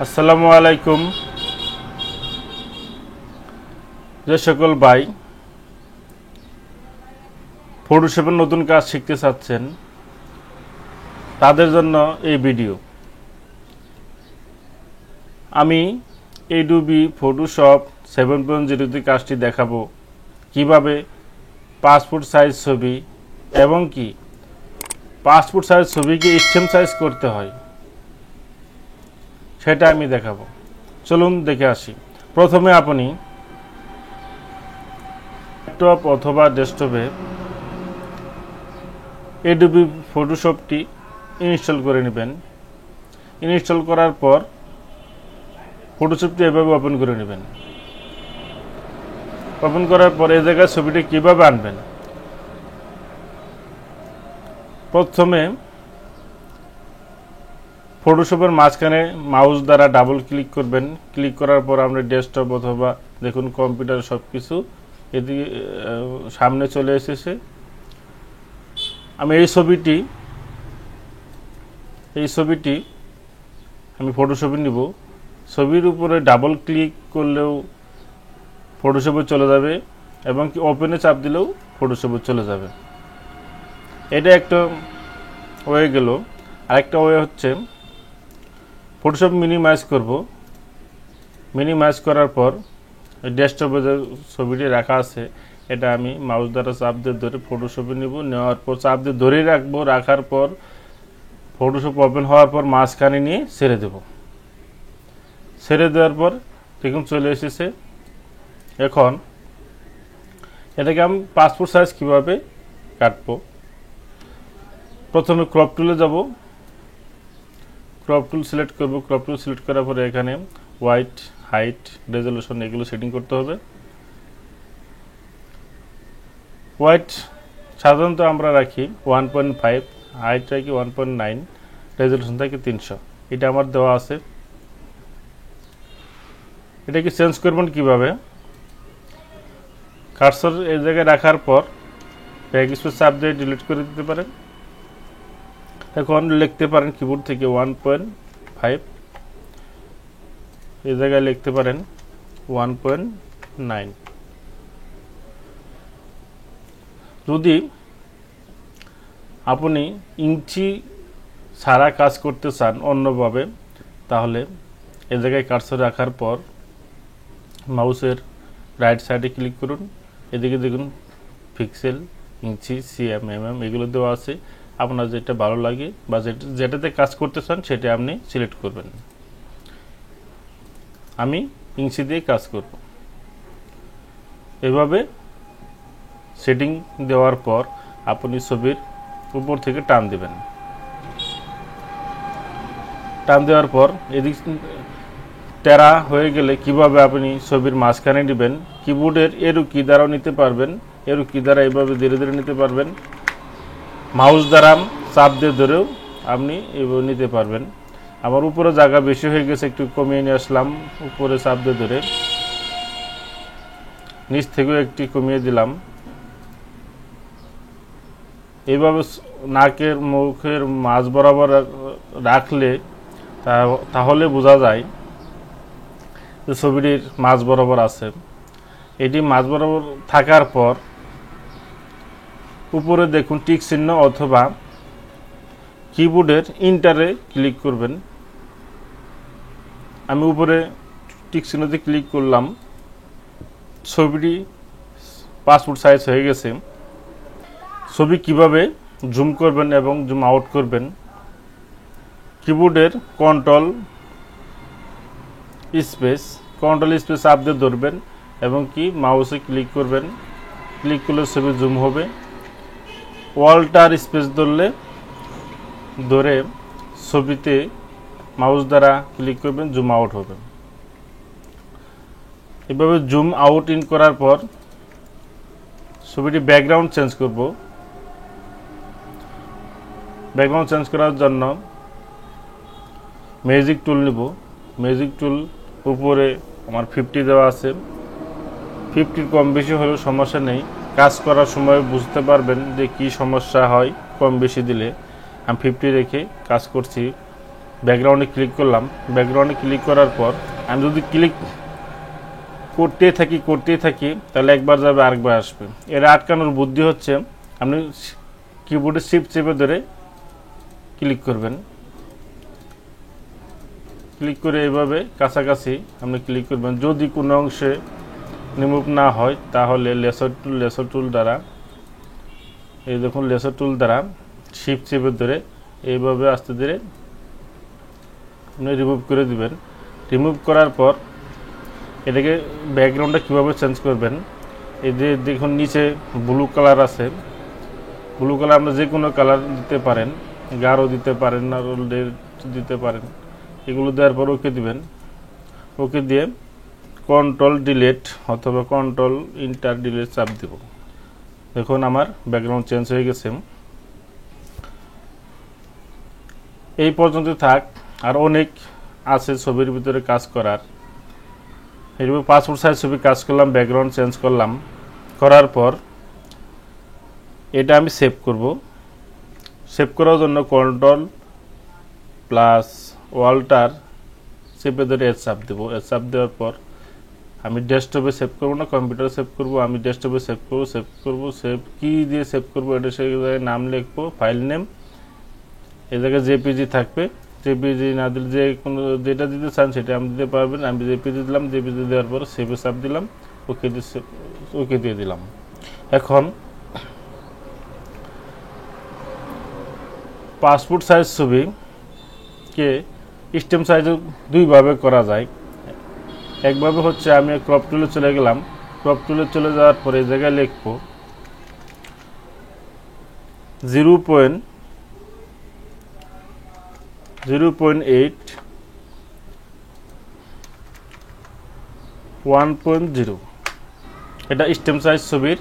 আসসালামু আলাইকুম। যে সকল ভাই ফটোশপের নতুন কাজ শিখতে চাচ্ছেন তাদের জন্য এই ভিডিও। আমি এডোবি ফটোশপ 7.0 কাজটি দেখাবো, কিভাবে পাসপোর্ট সাইজ ছবি এবং কি পাসপোর্ট সাইজ ছবিকে স্ট্যাম্প সাইজ করতে হয় সেটা আমি দেখাবো। চলুন দেখে আসি। প্রথমে আপনি ল্যাপটপ অথবা ডেস্কটপে এডোবি ফটোশপটি ইনস্টল করে নেবেন। ইনস্টল করার পর ফটোশপটি এভাবে ওপেন করে নেবেন। ওপেন করার পর এই জায়গায় ছবিটি কীভাবে আনবেন, প্রথমে ফটোশপের মাঝখানে মাউস দ্বারা ডাবল ক্লিক করবেন। ক্লিক করার পর আমরা ডেস্কটপ অথবা দেখুন কম্পিউটার সব কিছু এদিকে সামনে চলে এসেছে। আমি এই ছবিটি আমি ফটোশপে নিব। ছবির উপরে ডাবল ক্লিক করলেও ফটোশপে চলে যাবে এবং কি ওপেনে চাপ দিলেও ফটোশপে চলে যাবে। এটা একটা ওয়ে গেল। আরেকটা ওয়ে হচ্ছে ফটোশপ মিনিমাইজ করব। মিনিমাইজ করার পর ডেস্কটপে যে ছবিটি রাখা আছে এটা আমি মাউস দ্বারা চাপ দিয়ে ধরে ফটোশপে নিব। নেওয়ার পর চাপ দিয়ে ধরেই রাখবো। রাখার পর ফটোশপ ওপেন হওয়ার পর মাঝখানে নিয়ে ছেড়ে দেব। ছেড়ে দেওয়ার পর দেখুন চলে এসেছে। এখন এটাকে আমি পাসপোর্ট সাইজ কীভাবে কাটবো, প্রথমে ক্রপ টুলে যাব। ক্রপ টুল সিলেক্ট করব। ক্রপ টুল সিলেক্ট করার পরে এখানে হোয়াইট, হাইট, রেজলিউশন এগুলো সেটিং করতে হবে। হোয়াইট সাধারণত আমরা রাখি 1.5, হাইট রাখি 1.9, রেজলিউশন থাকে 300। এটা আমার দেওয়া আছে। এটাকে চেঞ্জ করবেন কিভাবে, কার্সর এই জায়গায় রাখার পর ব্যাক স্পেস চাপ দিয়ে ডিলিট করে দিতে পারেন। এখন লিখতে পারেন কিবোর্ড থেকে 1.5, এই জায়গায় লিখতে পারেন 1.9। যদি আপনি ইঞ্চি ছাড়া কাজ করতে চান অন্যভাবে, তাহলে এই জায়গায় কার্সর রাখার পর মাউসের রাইট সাইডে ক্লিক করুন। এদিকে দেখুন পিক্সেল, ইঞ্চি, সিএম, এমএম এগুলো দেওয়া আছে। আপনার যেটা ভালো লাগে বা যেটাতে কাজ করতে চান সেটা আপনি সিলেক্ট করবেন। আমি ইঞ্চি দিয়ে কাজ করব। এভাবে সেটিং দেওয়ার পর আপনি ছবির উপর থেকে টান দিবেন। টান দেওয়ার পর এদিক টেরা হয়ে গেলে কিভাবে আপনি ছবির মাঝখানে নেবেন, কিবোর্ডের এরো কি দ্বারাও নিতে পারবেন। এরো কি দ্বারা এইভাবে ধীরে ধীরে নিতে পারবেন। মাউস দ্বারা চাপ দিয়ে ধরেও আপনি এভাবে নিতে পারবেন। আমার উপরে জায়গা বেশি হয়ে গেছে, একটু কমিয়ে নিয়ে আসলাম। উপরে চাপ দিয়ে ধরে নিচ থেকেও একটি কমিয়ে দিলাম। এইভাবে নাকের মুখের মাঝ বরাবর রাখলে তাহলে বোঝা যায় যে ছবিটির মাঝ বরাবর আছে। এটি মাঝ বরাবর থাকার পর উপরে দেখুন টিক চিহ্ন অথবা কিবোর্ডের ইন্টারে ক্লিক করবেন। আমি উপরে টিক চিহ্নতে ক্লিক করলাম। ছবিটি পাসপোর্ট সাইজ হয়ে গেছে। ছবি কিভাবে জুম করবেন এবং জুম আউট করবেন, কিবোর্ডের কন্ট্রোল স্পেস চাপ দিয়ে ধরবেন এবং কি মাউসে ক্লিক করবেন। ক্লিক করলে ছবি জুম হবে। ওয়াল্টার স্পেস ধরে ছবিতে মাউস দ্বারা ক্লিক করবেন, জুম আউট হবে। এভাবে জুম আউট ইন করার পর ছবিটি ব্যাকগ্রাউন্ড চেঞ্জ করব। ব্যাকগ্রাউন্ড চেঞ্জ করার জন্য ম্যাজিক টুল নিব। ম্যাজিক টুল উপরে আমার 50 দেওয়া আছে। 50 কম বেশি হলেও সমস্যা নেই। কাজ করার সময় বুঝতে পারবেন যে কি সমস্যা হয় কম বেশি দিলে। আমি 50 রেখে কাজ করছি। ব্যাকগ্রাউন্ডে ক্লিক করলাম। ব্যাকগ্রাউন্ডে ক্লিক করার পর আমি যদি ক্লিক করতেই থাকি তাহলে একবার যাবে আরেকবার আসবে। এর আটকানোর বুদ্ধি হচ্ছে আপনি কিবোর্ডে শিফট চেপে ধরে ক্লিক করবেন। ক্লিক করে এইভাবে কাছাকাছি আপনি ক্লিক করবেন। যদি কোনো অংশে রিমুভ না হয় তাহলে লেসার টুল দ্বারা, এই দেখুন লেসার টুল দ্বারা শিফট চেপে ধরে এইভাবে আস্তে ধীরে আপনি রিমুভ করে দিবেন। রিমুভ করার পর এটাকে ব্যাকগ্রাউন্ডটা কীভাবে চেঞ্জ করবেন, এই যে দেখুন নিচে ব্লু কালার আছে, ব্লু কালার আপনি যে কোনো কালার দিতে পারেন, গাঢ় দিতে পারেন না দিতে পারেন। এগুলো দেওয়ার পর ওকে দিবেন। ওকে দিয়ে কন্ট্রোল ডিলিট অথবা কন্ট্রোল ইন্টার ডিলিট চাপ দিব। দেখুন আমার ব্যাকগ্রাউন্ড চেঞ্জ হয়ে গেছে। এই পর্যন্ত থাক, আর অনেক আছে ছবির ভিতরে কাজ করার। এইভাবে পাসপোর্ট সাইজ ছবি কাজ করলাম, ব্যাকগ্রাউন্ড চেঞ্জ করলাম, করার পর এটা আমি সেভ করব। সেভ করার জন্য কন্ট্রোল প্লাস ওয়াল্টার চেপে ধরে এর চাপ দেবো। এর চাপ দেওয়ার পর আমি ডেস্কটপে সেভ করবো না, কম্পিউটারে সেভ করব। আমি ডেস্কটপে সেভ কি দিয়ে সেভ করব, এটা সেই জায়গায় নাম লিখবো, ফাইল নেম। এই জায়গায় জেপিজি থাকবে, জেপিজি না দিলে যে কোনো যেটা দিতে চান সেটা আমি দিতে পারবেন। আমি জেপিজি দিলাম, জেপিজি দেওয়ার পর সেভে চাপ দিলাম, ওকে দিয়ে দিলাম। এখন পাসপোর্ট সাইজ ছবিকে স্টেম সাইজে দুইভাবে করা যায়। একভাবে হচ্ছে আমি ক্রপ টুলে চলে গেলাম, ক্রপ টুলে চলে যাওয়ার পরে এই জায়গায় লিখব 0.8 1.0। এটা স্টেম সাইজ ছবির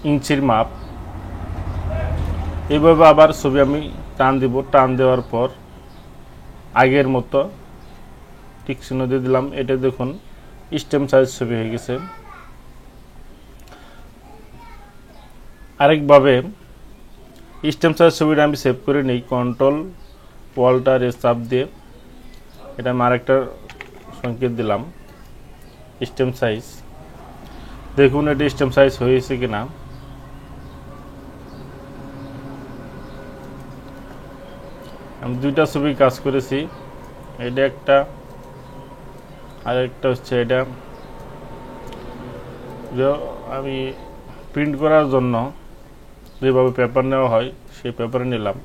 ইঞ্চির মাপ। এইভাবে আবার ছবি আমি টান দিব। টান দেওয়ার পর আগের মতো টিক চিহ্ন দিয়ে দিলাম। এটা দেখুন স্টেম সাইজ ছবি হয়ে গেছে। আরেকভাবে স্টেম সাইজ ছবিটা আমি সেভ করে নিই, কন্ট্রোল ওয়াল্টার এর চাপ দিয়ে এটা আমি আরেকটা সংকেত দিলাম স্টেম সাইজ। দেখুন এটা স্টেম সাইজ হয়েছে কিনা। আমি দুইটা ছবি কাজ করেছি, এটা একটা আর একটা হচ্ছে এটা। আমি প্রিন্ট করার জন্য যেভাবে পেপার নেওয়া হয় সেই পেপারে নিলাম,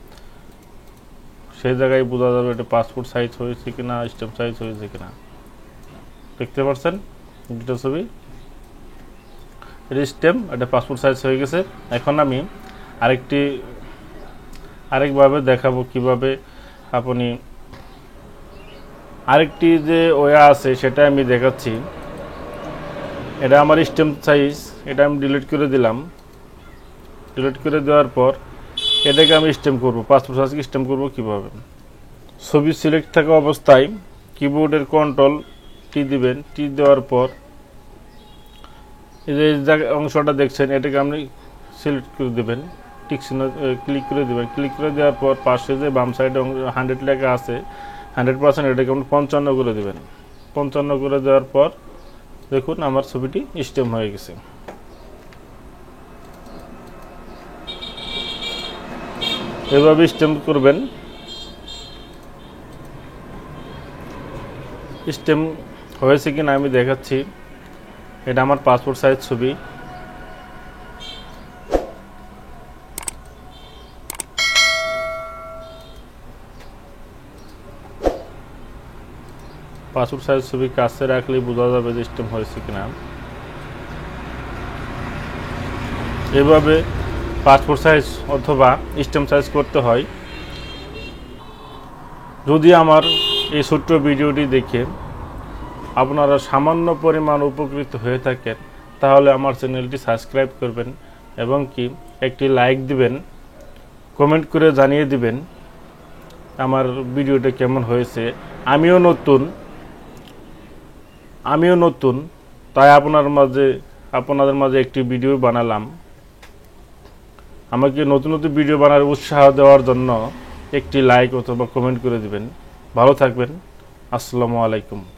সেই জায়গায় বোঝা যাবে এটা পাসপোর্ট সাইজ হয়েছে কিনা, স্টেম সাইজ হয়েছে কিনা। দেখতে পাচ্ছেন দুটো ছবি, এটা স্টেম, এটা পাসপোর্ট সাইজ হয়ে গেছে। এখন আমি আরেকভাবে দেখাবো কিভাবে আপনি আরেকটি যে ওয়া আছে সেটা আমি দেখাচ্ছি। এটা আমার স্টেম সাইজ, এটা আমি ডিলিট করে দিলাম। ডিলিট করে দেওয়ার পর এটাকে আমি স্টেম করব, পাসপোর্ট সাইজকে স্টেম করব কিভাবে। ছবি সিলেক্ট থাকা অবস্থায় কিবোর্ডের কন্ট্রোল টি দিবেন। টি দেওয়ার পর এই যে অংশটা দেখছেন এটাকে আপনি সিলেক্ট করে দেবেন, টিক চিহ্ন ক্লিক করে দেবেন। ক্লিক করে দেওয়ার পর পাশে যে বাম সাইডে 100 লেখা আছে 100%, এটাকে আপনি 55 করে দেবেন। 55 করে দেওয়ার পর দেখুন আমার ছবিটি স্টেম হয়ে গেছে। এভাবে স্টেম করবেন। স্টেম হয়েছে কিনা আমি দেখাচ্ছি। এটা আমার পাসপোর্ট সাইজ ছবি। পাসপোর্ট সাইজ ছবি কাছে রাখলেই বোঝা যাবে যে স্টেম হয়েছে কিনা। এভাবে পাসপোর্ট সাইজ অথবা স্টেম সাইজ করতে হয়। যদি আমার এই ছোট্ট ভিডিওটি দেখে আপনারা সামান্য পরিমাণ উপকৃত হয়ে থাকেন তাহলে আমার চ্যানেলটি সাবস্ক্রাইব করবেন এবং কি একটি লাইক দিবেন, কমেন্ট করে জানিয়ে দিবেন আমার ভিডিওটা কেমন হয়েছে। আমিও নতুন তাই আপনাদের মাঝে একটি ভিডিও বানালাম। আমাকে নতুন ভিডিও বানার উৎসাহ দেওয়ার জন্য একটি লাইক অথবা কমেন্ট করে দিবেন। ভালো থাকবেন। আসসালামু আলাইকুম।